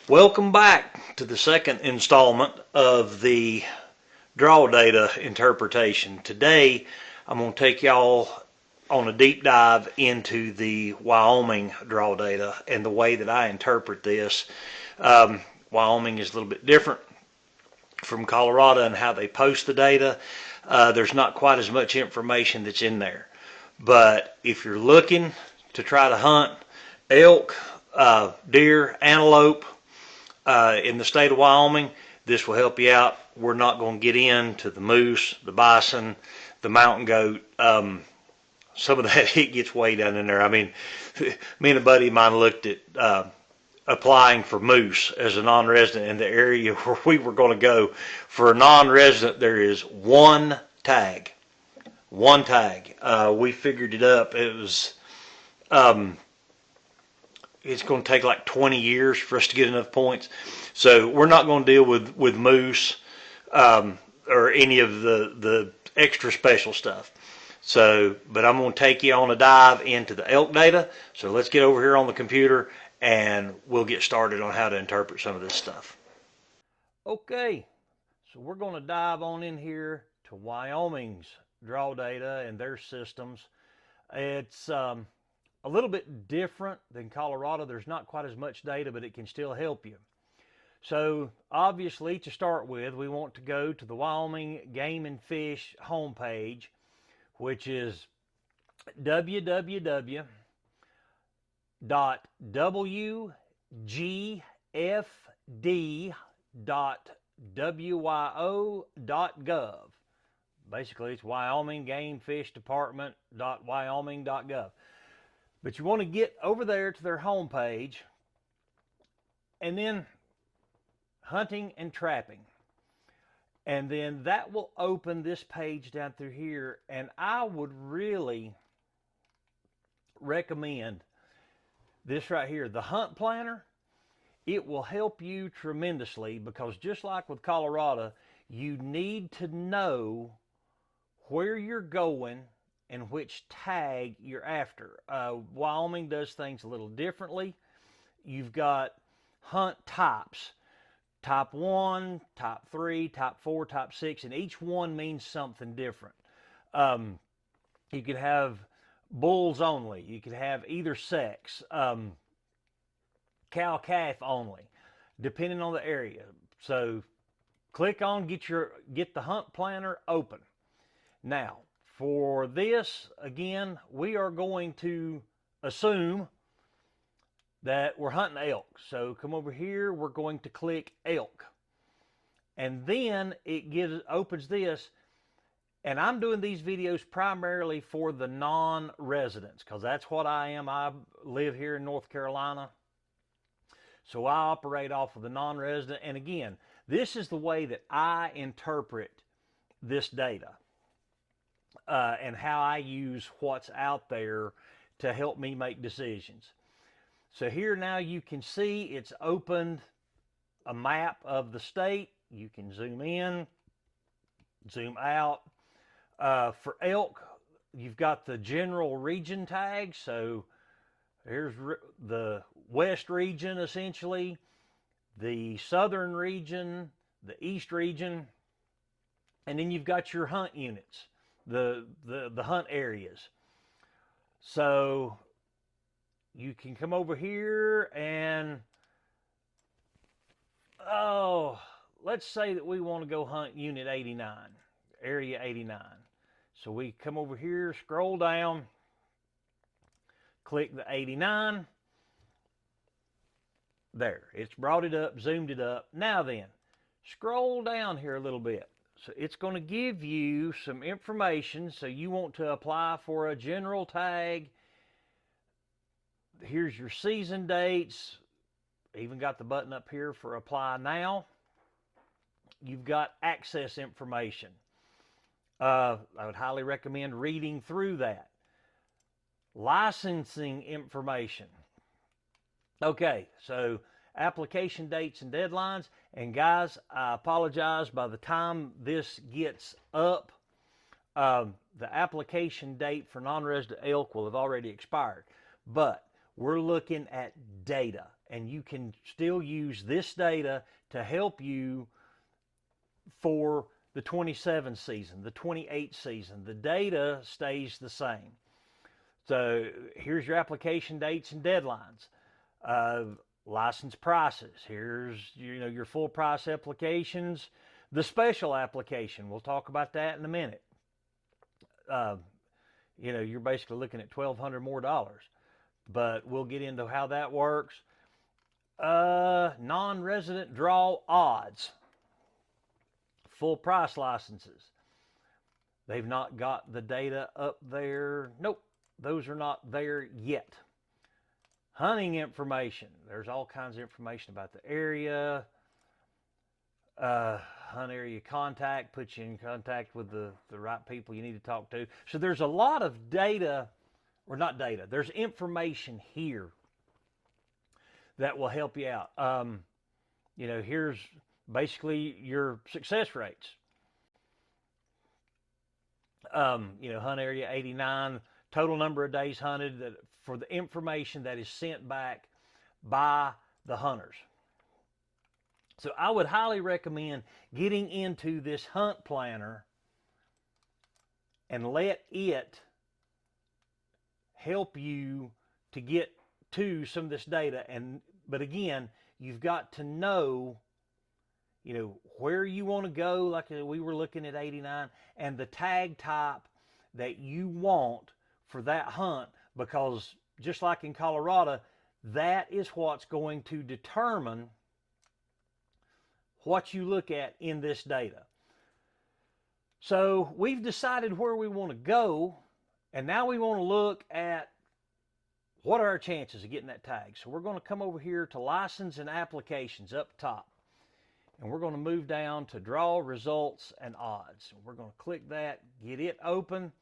Welcome back to the second installment of the draw data interpretation. Today, I'm going to take y'all on a deep dive into the Wyoming draw data and the way that I interpret this. Wyoming is a little bit different from Colorado and how they post the data. There's not quite as much information that's in there. But if you're looking to try to hunt elk, deer, antelope, in the state of Wyoming, this will help you out. We're not going to get into the moose, the bison, the mountain goat. Some of that it gets way down in there. I mean, me and a buddy of mine looked at applying for moose as a non-resident in the area where we were going to go. For a non-resident, there is one tag. One tag. We figured it up. It was it's going to take like 20 years for us to get enough points. So we're not going to deal with moose or any of the extra special stuff. So, but I'm going to take you on a dive into the elk data. So let's get over here on the computer and we'll get started on how to interpret some of this stuff. Okay, so we're going to dive on in here to Wyoming's draw data and their systems. It's a little bit different than Colorado. There's not quite as much data, but it can still help you. So obviously, to start with, we want to go to the Wyoming Game and Fish homepage, which is www.wgfd.wyo.gov. Basically, it's Wyoming Game Fish Department.wyoming.gov. But you want to get over there to their homepage and then hunting and trapping. And then that will open this page down through here. And I would really recommend this right here, the Hunt Planner. It will help you tremendously because just like with Colorado, you need to know where you're going and which tag you're after. Wyoming does things a little differently. You've got hunt types. Type 1, Type 3, Type 4, Type 6, and each one means something different. You could have bulls only. You could have either sex. Cow-calf only, depending on the area. So click on get the Hunt Planner open. Now, for this, again, we are going to assume that we're hunting elk. So come over here, we're going to click elk. And then it opens this, and I'm doing these videos primarily for the non-residents, because that's what I am. I live here in North Carolina. So I operate off of the non-resident. And again, this is the way that I interpret this data. And how I use what's out there to help me make decisions. So here now you can see it's opened a map of the state. You can zoom in, zoom out. For elk, you've got the general region tag. So here's the west region essentially, the southern region, the east region, and then you've got your hunt units. The hunt areas. So you can come over here and let's say that we want to go hunt unit 89, area 89. So we come over here, scroll down, click the 89. There, it's brought it up, zoomed it up. Now then, scroll down here a little bit. So it's going to give you some information. So you want to apply for a general tag. Here's your season dates. Even got the button up here for apply now. You've got access information. I would highly recommend reading through that. Licensing information. Okay, so application dates and deadlines. And guys, I apologize, by the time this gets up, the application date for non-resident elk will have already expired. But we're looking at data, and you can still use this data to help you for the 27 season, the 28 season. The data stays the same. So here's your application dates and deadlines. License prices. Here's your full price applications. The special application. We'll talk about that in a minute. You're basically looking at $1,200 more dollars, but we'll get into how that works. Non-resident draw odds. Full price licenses. They've not got the data up there. Nope, those are not there yet. Hunting information. There's all kinds of information about the area. Hunt area contact, puts you in contact with the right people you need to talk to. So there's a lot of data, or not data, there's information here that will help you out. Here's basically your success rates. Hunt area 89, total number of days hunted for the information that is sent back by the hunters. So I would highly recommend getting into this hunt planner and let it help you to get to some of this data. But again, you've got to know, where you want to go, like we were looking at 89, and the tag type that you want for that hunt, because just like in Colorado, that is what's going to determine what you look at in this data. So we've decided where we want to go, and now we want to look at what are our chances of getting that tag. So we're going to come over here to license and applications up top, and we're going to move down to draw results and odds. We're going to click that, get it open,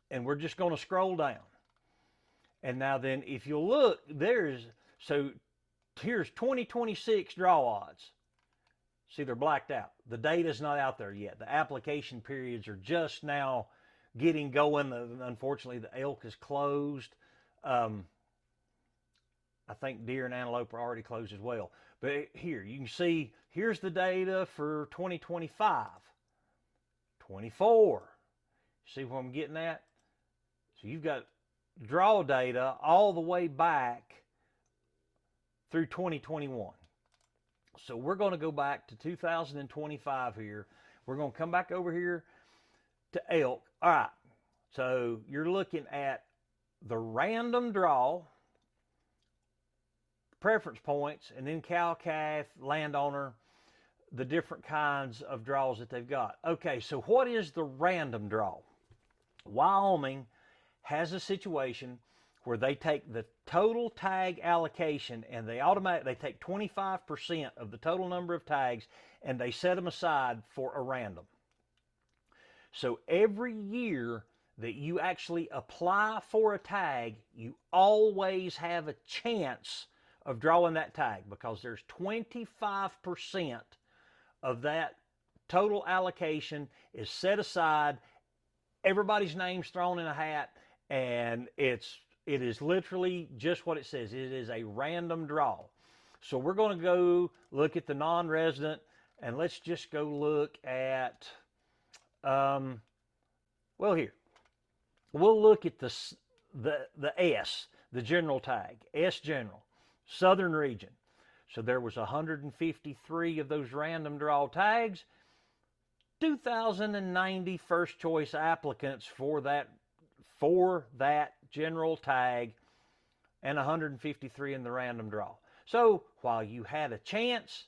and we're just going to scroll down. And now then, if you look, here's 2026 draw odds. See, they're blacked out. The data's not out there yet. The application periods are just now getting going. Unfortunately, the elk is closed. I think deer and antelope are already closed as well. But here, you can see, here's the data for 2025, 24. See what I'm getting at? So you've got draw data all the way back through 2021. So we're going to go back to 2025 here. We're going to come back over here to elk. All right. So you're looking at the random draw, preference points, and then cow, calf, landowner, the different kinds of draws that they've got. Okay, so what is the random draw? Wyoming has a situation where they take the total tag allocation and they take 25% of the total number of tags and they set them aside for a random. So every year that you actually apply for a tag, you always have a chance of drawing that tag, because there's 25% of that total allocation is set aside. Everybody's name's thrown in a hat, and it is literally just what it says. It is a random draw. So we're going to go look at the non-resident, and let's just go look at, here. We'll look at the S, the general tag, S general, southern region. So there was 153 of those random draw tags, 2,090 first choice applicants for that general tag, and 153 in the random draw. So while you had a chance,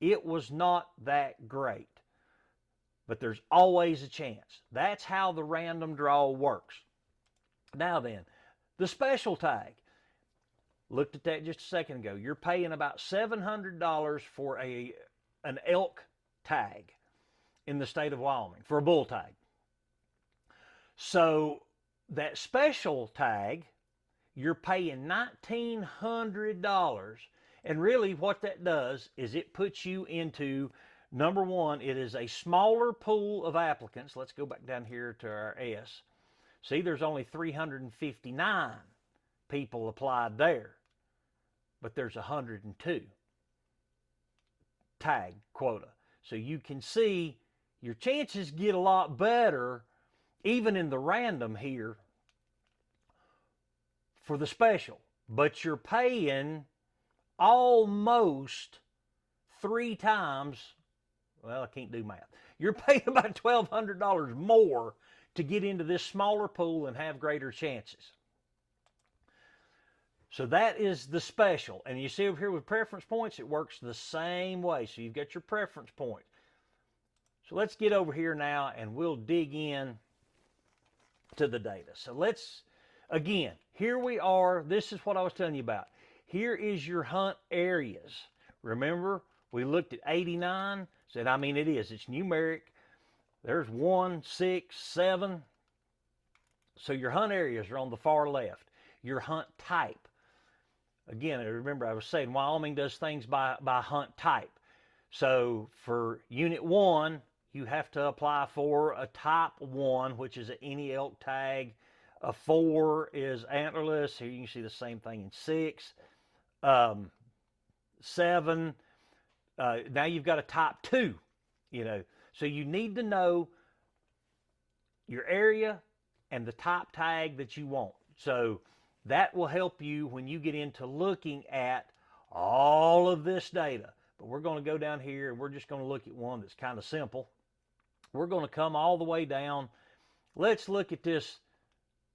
it was not that great. But there's always a chance. That's how the random draw works. Now then, the special tag. Looked at that just a second ago. You're paying about $700 for an elk tag in the state of Wyoming, for a bull tag. So that special tag, you're paying $1,900. And really what that does is it puts you into, number one, it is a smaller pool of applicants. Let's go back down here to our S. See, there's only 359 people applied there. but there's 102 tag quota. So you can see your chances get a lot better even in the random here for the special, but you're paying almost 3 times, well, I can't do math. You're paying about $1,200 more to get into this smaller pool and have greater chances. So that is the special. And you see over here with preference points, it works the same way. So you've got your preference points. So let's get over here now and we'll dig in to the data. So let's, again, here we are. This is what I was telling you about. Here is your hunt areas. Remember, we looked at 89, said, I mean, it's numeric. There's 1, 6, 7. So your hunt areas are on the far left. Your hunt type. Again, remember I was saying Wyoming does things by hunt type. So for Unit 1, you have to apply for a Type 1, which is any elk tag. A 4 is antlerless. Here you can see the same thing in 6. 7. Now you've got a Type 2, So you need to know your area and the type tag that you want. So that will help you when you get into looking at all of this data. But we're going to go down here and we're just going to look at one that's kind of simple. We're going to come all the way down. Let's look at this.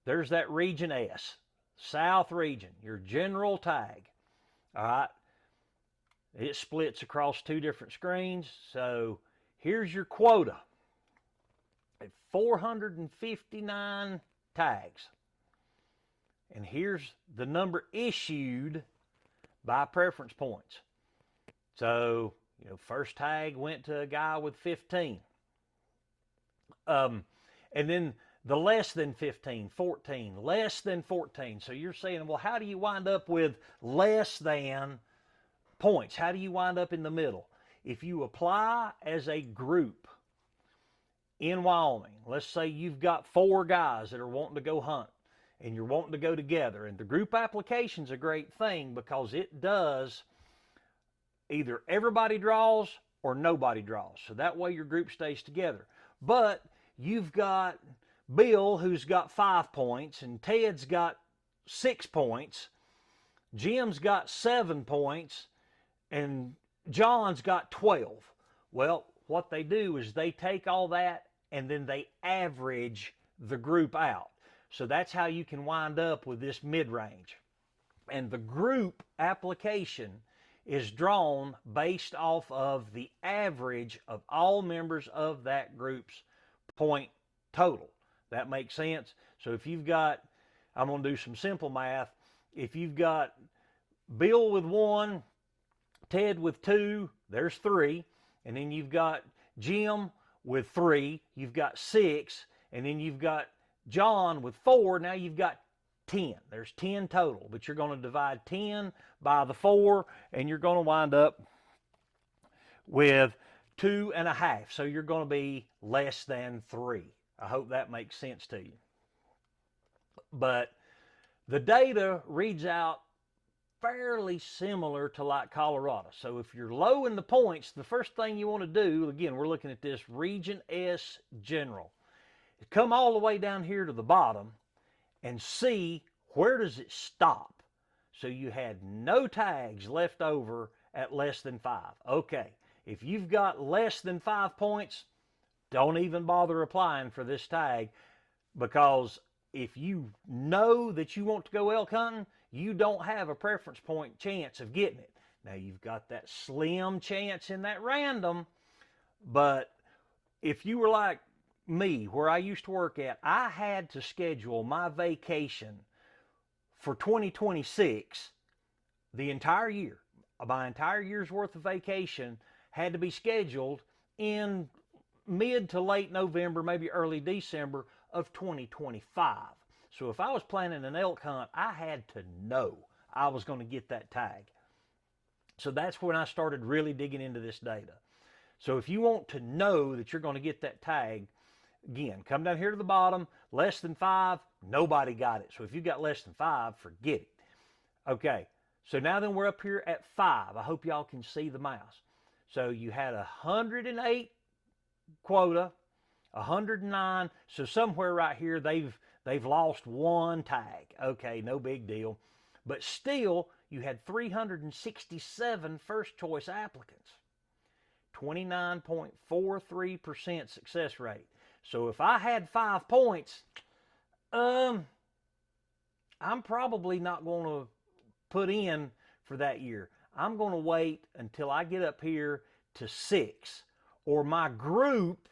There's that region S, South region, your general tag. All right. It splits across 2 different screens. So here's your quota. 459 tags. And here's the number issued by preference points. So, first tag went to a guy with 15. And then the less than 15, 14, less than 14. So you're saying, well, how do you wind up with less than points? How do you wind up in the middle? If you apply as a group in Wyoming, let's say you've got 4 guys that are wanting to go hunt and you're wanting to go together. And the group application's a great thing because it does either everybody draws or nobody draws. So that way your group stays together. But you've got Bill who's got 5 points and Ted's got 6 points. Jim's got 7 points and John's got 12. Well, what they do is they take all that and then they average the group out. So that's how you can wind up with this mid-range. And the group application is drawn based off of the average of all members of that group's point total. That makes sense? So if you've got, I'm going to do some simple math. If you've got Bill with 1, Ted with 2, there's 3. And then you've got Jim with 3, you've got 6. And then you've got John with 4, now you've got 10. There's 10 total, but you're going to divide 10 by the 4, and you're going to wind up with 2.5. So you're going to be less than 3. I hope that makes sense to you. But the data reads out fairly similar to like Colorado. So if you're low in the points, the first thing you want to do, again, we're looking at this Region S General. Come all the way down here to the bottom and see where does it stop. So you had no tags left over at less than 5. Okay, if you've got less than 5 points, don't even bother applying for this tag, because if you know that you want to go elk hunting, you don't have a preference point chance of getting it. Now you've got that slim chance in that random, but if you were like me, where I used to work at, I had to schedule my vacation for 2026 the entire year. My entire year's worth of vacation had to be scheduled in mid to late November, maybe early December of 2025. So if I was planning an elk hunt, I had to know I was going to get that tag. So that's when I started really digging into this data. So if you want to know that you're going to get that tag, again, come down here to the bottom, less than 5, nobody got it. So if you got less than 5, forget it. Okay, So now then we're up here at 5. I hope y'all can see the mouse. So you had 108 quota, 109. So somewhere right here they've lost one tag. Okay, no big deal. But still, you had 367 first choice applicants. 29.43% success rate. So if I had 5 points, I'm probably not going to put in for that year. I'm going to wait until I get up here to 6, or my group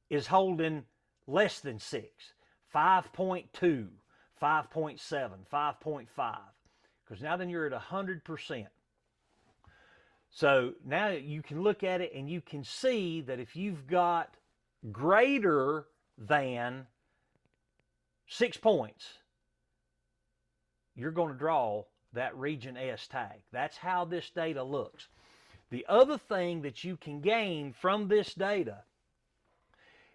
is holding less than 6, 5.2, 5.7, 5.5, because now then you're at 100%. So now you can look at it and you can see that if you've got greater than 6 points, you're going to draw that Region S tag. That's how this data looks. The other thing that you can gain from this data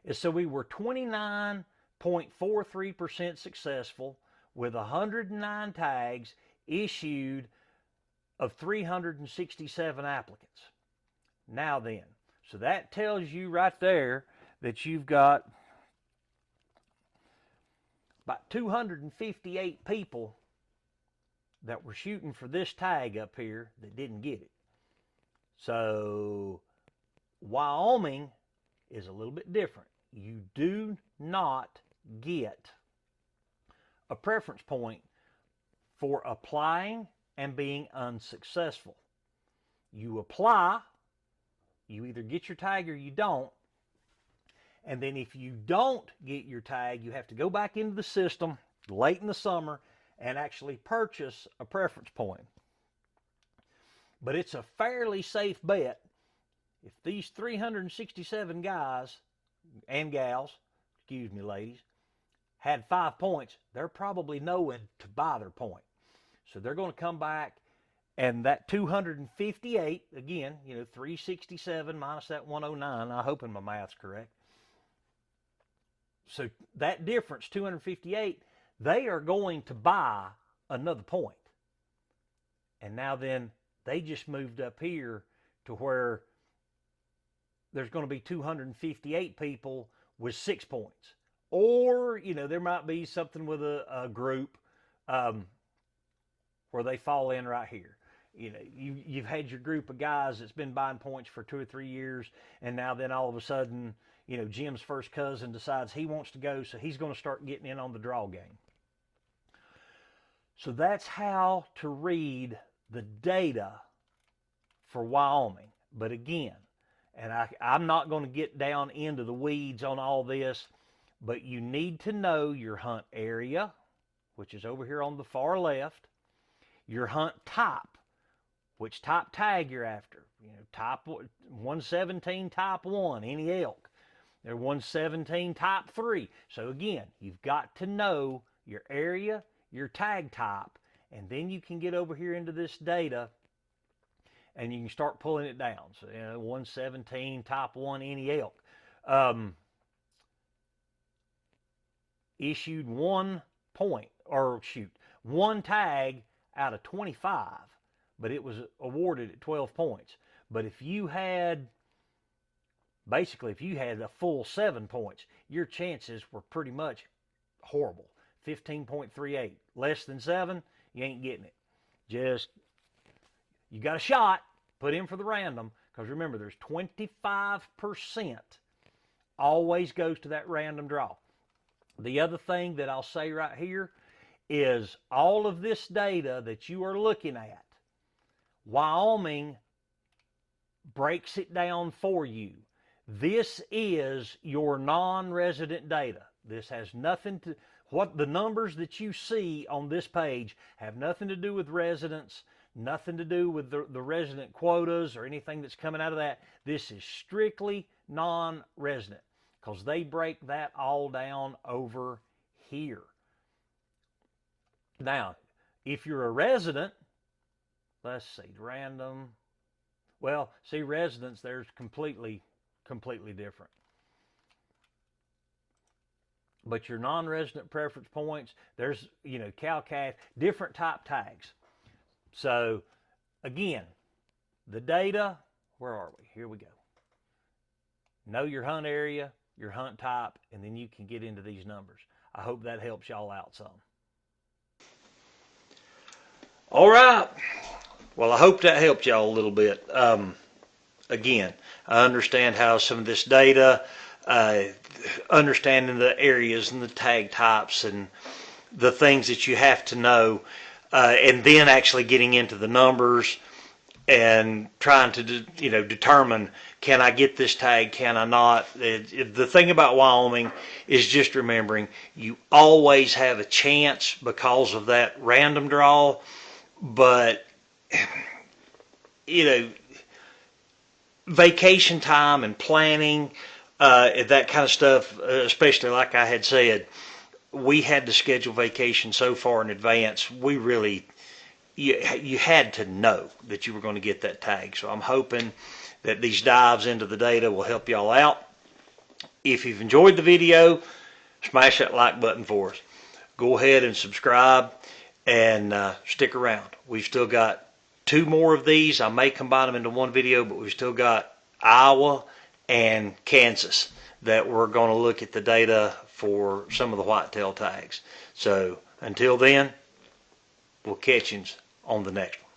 is, so we were 29.43% successful with 109 tags issued of 367 applicants. Now then, so that tells you right there that you've got about 258 people that were shooting for this tag up here that didn't get it. So Wyoming is a little bit different. You do not get a preference point for applying and being unsuccessful. You apply, you either get your tag or you don't, and then if you don't get your tag, you have to go back into the system late in the summer and actually purchase a preference point. But it's a fairly safe bet. If these 367 guys and gals, excuse me ladies, had 5 points, they're probably knowing to buy their point. So they're going to come back, and that 258, again, 367 minus that 109, I'm hoping my math's correct. So that difference, 258, they are going to buy another point. And now then, they just moved up here to where there's going to be 258 people with 6 points. Or, there might be something with a group where they fall in right here. You've had your group of guys that's been buying points for 2 or 3 years, and now then all of a sudden, Jim's first cousin decides he wants to go, so he's going to start getting in on the draw game. So that's how to read the data for Wyoming. But again, and I'm not going to get down into the weeds on all this, but you need to know your hunt area, which is over here on the far left, your hunt type, which type tag you're after. Type 117 type 1, any elk. They're 117 type 3. So again, you've got to know your area, your tag type, and then you can get over here into this data and you can start pulling it down. So 117 type 1, any elk. Issued 1 point, or one tag out of 25, but it was awarded at 12 points. But if you had a full 7 points, your chances were pretty much horrible. 15.38. Less than 7, you ain't getting it. You got a shot, put in for the random, because remember, there's 25% always goes to that random draw. The other thing that I'll say right here is all of this data that you are looking at, Wyoming breaks it down for you. This is your non-resident data. This has nothing to, what the numbers that you see on this page have nothing to do with residents, nothing to do with the resident quotas or anything that's coming out of that. This is strictly non-resident, because they break that all down over here. Now, if you're a resident, let's see, random. Well, see, residents, there's completely different. But your non-resident preference points, there's, cow-calf, different type tags. So again, the data, where are we? Here we go. Know your hunt area, your hunt type, and then you can get into these numbers. I hope that helps y'all out some. All right. Well, I hope that helped y'all a little bit. Again, I understand how some of this data, understanding the areas and the tag types and the things that you have to know, and then actually getting into the numbers and trying to determine, can I get this tag, can I not. The thing about Wyoming is just remembering you always have a chance because of that random draw, but vacation time and planning, that kind of stuff, especially like I had said, we had to schedule vacation so far in advance. We really, you had to know that you were going to get that tag. So I'm hoping that these dives into the data will help y'all out. If you've enjoyed the video, smash that like button for us. Go ahead and subscribe and stick around. We've still got 2 more of these. I may combine them into one video, but we've still got Iowa and Kansas that we're going to look at the data for some of the whitetail tags. So until then, we'll catch you on the next one.